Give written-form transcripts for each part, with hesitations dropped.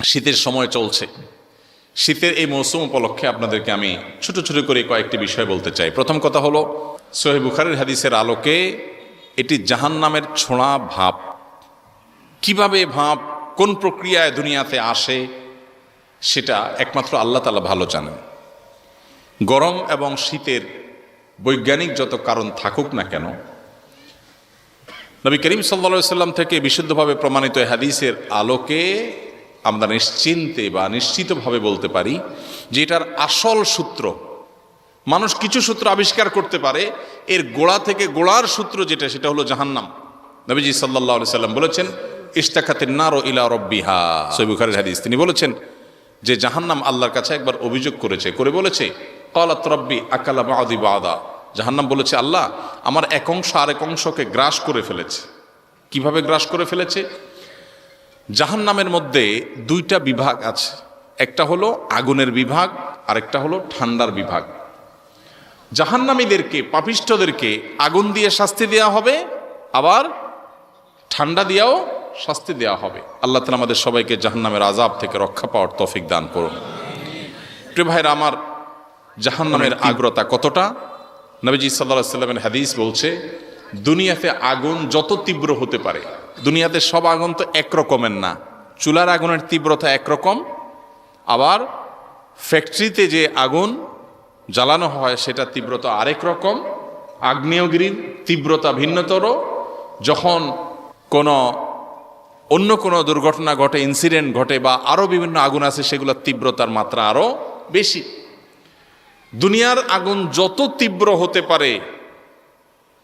শীতের সময় চলছে। শীতের এই মৌসুম উপলক্ষে আপনাদেরকে আমি ছোট ছোট করে কয়েকটি বিষয় বলতে চাই। প্রথম কথা হলো, সহিহ বুখারীর হাদিসের আলোকে এটি জাহান্নামের ছোঁয়া ভাব, কিভাবে ভাব কোন প্রক্রিয়ায় দুনিয়াতে আসে সেটা একমাত্র আল্লাহ তাআলা ভালো জানেন। গরম এবং শীতের বৈজ্ঞানিক যত কারণ থাকুক না কেন, নবী করিম সাল্লাল্লাহু আলাইহি সাল্লাম থেকে বিশুদ্ধভাবে প্রমাণিত হাদিসের আলোকে আমরা নিশ্চিন্তে বা নিশ্চিতভাবে বলতে পারি যে এটার আসল সূত্র, মানুষ কিছু সূত্র আবিষ্কার করতে পারে, এর গোড়া থেকে গোড়ার সূত্র যেটা সেটা হলো জাহান্নাম। নবীজি সাল্লাল্লাহু আলাইহি সাল্লাম বলেছেন, ইশতাকাতিন নারু ইলা রাব্বিহা, সহিহ বুখারীর হাদিস। তিনি বলেছেন যে জাহান্নাম আল্লাহর কাছে একবার অভিযোগ করে বলেছে, ক্বালাত রাব্বি আকালা বা'দি বা'দা। জাহান্নাম বলেছে, আল্লাহ আমার এক অংশ আরেক অংশকে গ্রাস করে ফেলেছে। কিভাবে গ্রাস করে ফেলেছে? জাহান্নামের মধ্যে দুইটা বিভাগ আছে, একটা হলো আগুনের বিভাগ, আরেকটা হলো ঠান্ডার বিভাগ। জাহান্নামীদেরকে, পাপিষ্ঠদেরকে আগুন দিয়ে শাস্তি দেওয়া হবে, আবার ঠান্ডা দিয়েও শাস্তি দেওয়া হবে। আল্লাহ তাআলা আমাদের সবাইকে জাহান্নামের আযাব থেকে রক্ষা পাওয়ার তৌফিক দান করুন। প্রিয় ভাইরা আমার, জাহান্নামের আগ্রতা কতটা? নবীজি সাল্লাল্লাহু আলাইহি সাল্লামের হাদিস বলছে, দুনিয়াতে আগুন যত তীব্র হতে পারে, দুনিয়াতে সব আগুন তো একরকমের না। চুলার আগুনের তীব্রতা একরকম, আবার ফ্যাক্টরিতে যে আগুন জ্বালানো হয় সেটা তীব্রতা আরেক রকম, আগ্নেয়গিরির তীব্রতা ভিন্নতর। যখন অন্য কোনো দুর্ঘটনা ঘটে, ইনসিডেন্ট ঘটে, বা আরও বিভিন্ন আগুন আছে, সেগুলোর তীব্রতার মাত্রা আরও বেশি। দুনিয়ার আগুন যত তীব্র হতে পারে,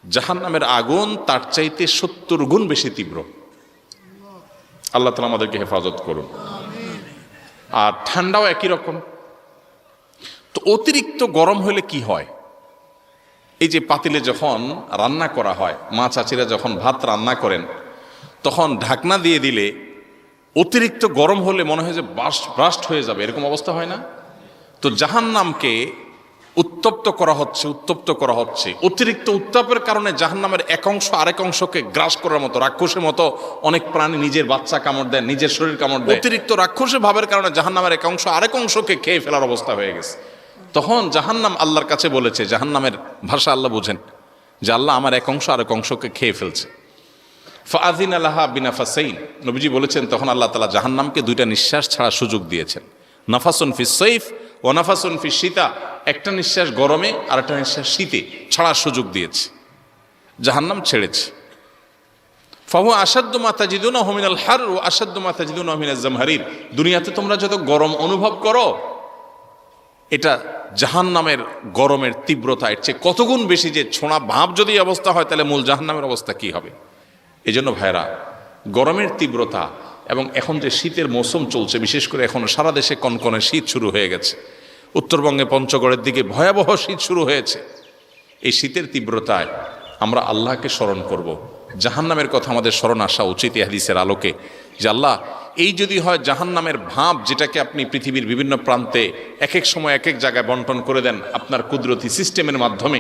জাহান্নামের আগুন তার চাইতে 70 গুণ বেশি তীব্র। আল্লাহ তাআলা আমাদেরকে হেফাজত করুন। আর ঠান্ডাও একই রকম। তো অতিরিক্ত গরম হলে কি হয়? এই যে পাতিলে যখন রান্না করা হয়, মা চাচিরা যখন ভাত রান্না করেন, তখন ঢাকনা দিয়ে দিলে অতিরিক্ত গরম হলে মনে হয় যে ব্রাস্ট হয়ে যাবে, এরকম অবস্থা হয় না? তো জাহান্নামকে উত্তপ্ত করা হচ্ছে। অতিরিক্ত উত্তাপের কারণে জাহান্নামের এক অংশ আরেক অংশকে গ্রাস করার মতো, রাক্ষসের মতো অনেক প্রাণী নিজের বাচ্চা কামড় দেয়, নিজের শরীর কামড় দেয়। অতিরিক্ত রাক্ষসের ভাবের কারণে জাহান্নামের এক অংশ আরেক অংশকে খেয়ে ফেলার অবস্থা হয়ে গেছে। তখন জাহান্নাম আল্লাহর কাছে বলেছে, জাহান্নামের ভাষা আল্লাহ বুঝেন, যে আল্লাহ আমার এক অংশ আরেক অংশকে খেয়ে ফেলছে। ফাআযিনা লাহা বিনাফাসাইন, নবীজি বলেছেন, তখন আল্লাহ তাআলা জাহান্নামকে দুইটা নিঃশ্বাস ছাড়া সুযোগ দিয়েছেন। নাফাসুন ফিস সাইফ ওয়া নাফাসুন ফিস শীতা, একটা নিঃশ্বাস গরমে আর একটা নিঃশ্বাস শীতে ছাড়ার সুযোগ দিয়েছে। জাহান্নাম ছেড়েছে। ফাহুয়া আশাদ্দু মা তাজিদুনাহু মিনাল হার ওয়া আশাদ্দু মা তাজিদুনাহু মিনাজ জামহারির। দুনিয়াতে তোমরা যত গরম অনুভব করো, এটা জাহান্নামের গরমের তীব্রতা এর চেয়ে কতগুণ বেশি। যে ছোঁড়া ভাব যদি অবস্থা হয়, তাহলে মূল জাহান্নামের অবস্থা কি হবে? এই জন্য ভাইরা, গরমের তীব্রতা এবং এখন যে শীতের মৌসুম চলছে, বিশেষ করে এখন সারা দেশে কনকনে শীত শুরু হয়ে গেছে, উত্তরবঙ্গে পঞ্চগড়ের দিকে ভয়াবহ শীত শুরু হয়েছে। এই শীতের তীব্রতায় আমরা আল্লাহকে স্মরণ করব। জাহান্নামের কথা আমাদের স্মরণ আসা উচিত এই হাদিসের আলোকে, যে আল্লাহ, এই যদি হয় জাহান্নামের ভাব, যেটাকে আপনি পৃথিবীর বিভিন্ন প্রান্তে এক এক সময় এক এক জায়গায় বন্টন করে দেন আপনার কুদরতি সিস্টেমের মাধ্যমে,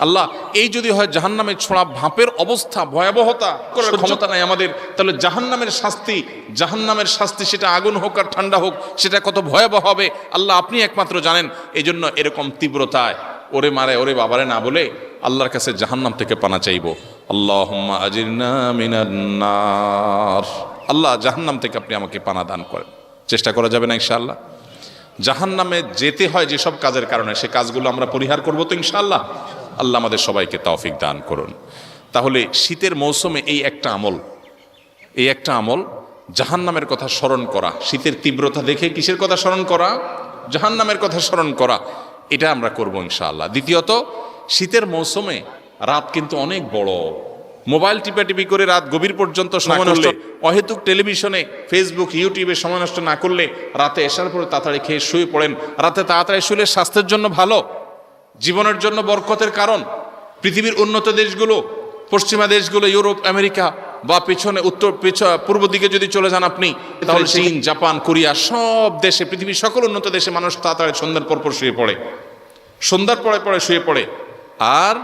আল্লাহ, এই যদি হয় জাহান্নামের ছোঁড়া ভাপের অবস্থা, ভয়াবহতা করার ক্ষমতা নাই আমাদের, তাহলে জাহান্নামের শাস্তি সেটা আগুন হোক আর ঠান্ডা হোক, সেটা কত ভয়াবহ হবে আল্লাহ আপনি একমাত্র জানেন। এই জন্য এরকম তীব্রতায় ওরে মারে ওরে বাবারে না বলে আল্লাহর কাছে জাহান্নাম থেকে পানা চাইব। আল্লাহুম্মা আজিরনা মিনান নার। আল্লাহ, জাহান্নাম থেকে আপনি আমাকে পানা দান করেন। চেষ্টা করা যাবে না ইনশাআল্লাহ? জাহান্নামে যেতে হয় যেসব কাজের কারণে, সে কাজগুলো আমরা পরিহার করবো তো ইনশাআল্লাহ? আল্লাহ আমাদের সবাইকে তৌফিক দান করুন। তাহলে শীতের মৌসুমে এই একটা আমল জাহান্নামের কথা স্মরণ করা, শীতের তীব্রতা দেখে কিসের কথা স্মরণ করা? জাহান্নামের কথা স্মরণ করা। এটা আমরা করবো ইনশাআল্লাহ। দ্বিতীয়ত, শীতের মৌসুমে রাত কিন্তু অনেক বড়। মোবাইল টিপাটিপি করে রাত গভীর পর্যন্ত সময় নষ্ট, অহেতুক টেলিভিশনে, ফেসবুক, ইউটিউবে সময় নষ্ট না করলে রাতে এসার পরে তাড়াতাড়ি খেয়ে শুয়ে পড়েন। রাতে তাড়াতাড়ি শুলে স্বাস্থ্যের জন্য ভালো, জীবনের জন্য বরকতের কারণ। পৃথিবীর উন্নত দেশগুলো, পশ্চিমা দেশগুলো, ইউরোপ, আমেরিকা বা পেছনে পূর্ব দিকে যদি চলে যান আপনি, তাহলে চীন, জাপান, কোরিয়া, সব দেশে, পৃথিবীর সকল উন্নত দেশে মানুষ তাড়াতাড়ি সন্ধ্যার পর শুয়ে পড়ে, সন্ধ্যার পরে শুয়ে পড়ে, আর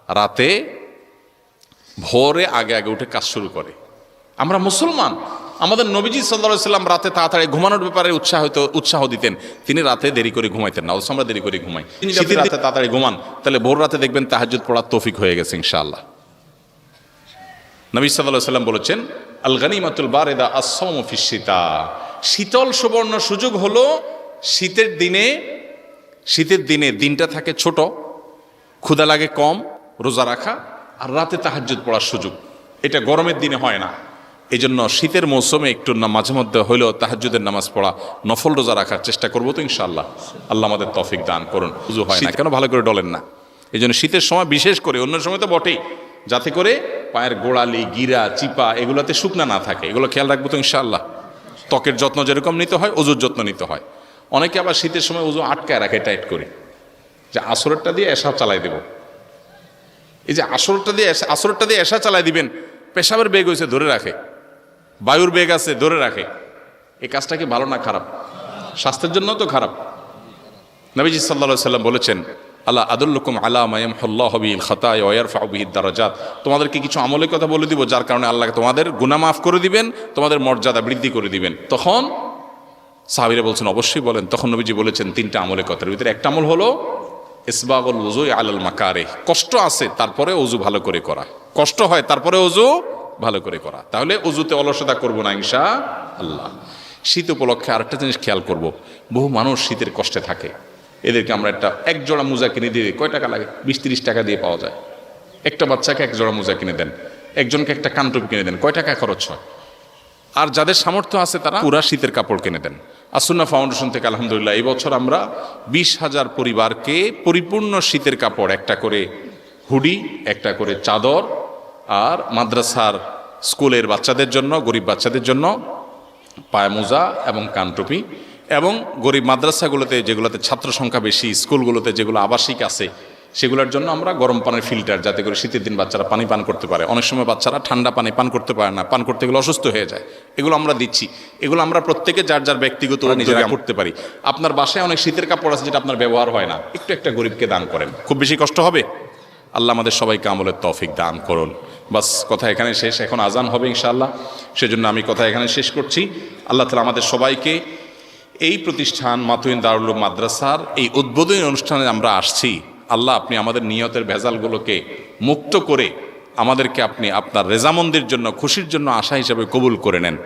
রাতে ভোরে আগে উঠে কাজ শুরু করে। আমরা মুসলমান, আমাদের নবীজি সাল্লাল্লাহু আলাইহি সাল্লাম রাতে তাড়াতাড়ি ঘুমানোর ব্যাপারে উৎসাহ দিতেন। তিনি রাতে দেরি করে ঘুমাইতেন না, অথচ আমরা দেরি করে ঘুমাই। তিনি যদি রাতে তাড়াতাড়ি ঘুমান তাহলে ভোর রাতে দেখবেন তাহাজ্জুদ পড়ার তৌফিক হয়ে গেছে ইনশাআল্লাহ। নবী সাল্লাল্লাহু আলাইহি সাল্লাম বলেছেন, আল গানিমাতুল বারিদা আস-সাওমু ফিশ শিতা। শীতল সুবর্ণ সুযোগ হলো শীতের দিনে দিনটা থাকে ছোট, ক্ষুধা লাগে কম, রোজা রাখা আর রাতে তাহাজ্জুদ পড়ার সুযোগ। এটা গরমের দিনে হয় না। এই জন্য শীতের মৌসুমে একটু মাঝে মধ্যে হইলেও তাহাজ্জুদের নামাজ পড়া, নফল রোজা রাখার চেষ্টা করবো তো ইনশাআল্লাহ। আল্লাহ আমাদের তৌফিক দান করুন। উযু হয় না কেন, ভালো করে ডলেন না। এই জন্য শীতের সময় বিশেষ করে, অন্য সময় তো বটেই, যাতে করে পায়ের গোড়ালি, গিরা, চিপা এগুলোতে শুকনা না থাকে, এগুলো খেয়াল রাখবো তো ইনশাআল্লাহ। ত্বকের যত্ন যেরকম নিতে হয়, অজুর যত্ন নিতে হয়। অনেকে আবার শীতের সময় অজু আটকায় রাখে টাইট করে, যে আসরেরটা দিয়ে এশা চালাই দেব। এই যে আসরেরটা দিয়ে এশা চালাই দিবেন, পেশাবের বেগ হয়েছে ধরে রাখে, বায়ুর বেগ আছে ধরে রাখে। এই কাজটা কি ভালো না খারাপ? স্বাস্থ্যের জন্য তো খারাপ। নবীজি সাল্লাল্লাহু আলাইহি সাল্লাম বলেছেন, আল্লাহ আদুল্লুকুম আলা মা ইয়ামহুল্লাহু বিহিল খাতায়া ওয়া ইয়ারফাউ বিহিদ দারাজাত। তোমাদেরকে কিছু আমলের কথা বলে দিব যার কারণে আল্লাহ তোমাদের গুনাহ মাফ করে দিবেন, তোমাদের মর্যাদা বৃদ্ধি করে দিবেন। তখন সাহাবীরা বলছেন অবশ্যই বলেন। তখন নবীজি বলেছেন তিনটা আমলের কথার ভিতরে একটা আমল হলো ইসবাগুল ওযু আলাল মাকারিহ। কষ্ট আছে তারপরে ওযু ভালো করে করা, কষ্ট হয় তারপরে ওযু ভালো করে করা। তাহলে ওযুতে অলসতা করব না ইনশাআল্লাহ। শীত উপলক্ষে আরেকটা জিনিস খেয়াল করব, বহু মানুষ শীতের কষ্টে থাকে। এদেরকে আমরা এক জোড়া মোজা কিনে দিয়ে, কয় টাকা লাগে? 20-30 টাকা দিয়ে পাওয়া যায়। একটা বাচ্চাকে এক জোড়া মোজা কিনে দেন, একজনকে একটা কানটুপি কিনে দেন, কয় টাকা খরচ হয়? আর যাদের সামর্থ্য আছে তারা পুরা শীতের কাপড় কিনে দেন। আসুন্নাহ ফাউন্ডেশন থেকে আলহামদুলিল্লাহ এই বছর আমরা 20,000 পরিবারকে পরিপূর্ণ শীতের কাপড়, একটা করে হুডি, একটা করে চাদর, আর মাদ্রাসার স্কুলের বাচ্চাদের জন্য, গরিব বাচ্চাদের জন্য পায়ে মোজা এবং কানটুপি, এবং গরিব মাদ্রাসাগুলোতে যেগুলোতে ছাত্র সংখ্যা বেশি, স্কুলগুলোতে যেগুলো আবাসিক আছে সেগুলোর জন্য আমরা গরম পানির ফিল্টার, যাতে করে শীতের দিন বাচ্চারা পানি পান করতে পারে। অনেক সময় বাচ্চারা ঠান্ডা পানি পান করতে পারে না, পান করতে গেলে অসুস্থ হয়ে যায়। এগুলো আমরা দিচ্ছি। এগুলো আমরা প্রত্যেকে যার যার ব্যক্তিগত নিজেরা করতে পারি। আপনার বাসায় অনেক শীতের কাপড় আছে যেটা আপনার ব্যবহার হয় না, একটু একটা গরিবকে দান করেন, খুব বেশি কষ্ট হবে। আল্লাহ আমাদের সবাইকে আমলের তৌফিক দান করুন। বাস, কথা এখানে শেষ। এখন আজান হবে ইনশাআল্লাহ, সেজন্য আমি কথা এখানে শেষ করছি। আল্লাহ তাআলা আমাদের সবাইকে এই প্রতিষ্ঠান মাতুইন দারুল উলুম মাদ্রাসার এই উদ্বোধনী অনুষ্ঠানে আমরা আসছি, আল্লাহ আপনি আমাদের নিয়তের ভেজালগুলোকে মুক্ত করে আমাদেরকে আপনি আপনার রেজামন্দির জন্য, খুশির জন্য আশা হিসেবে কবুল করে নেন।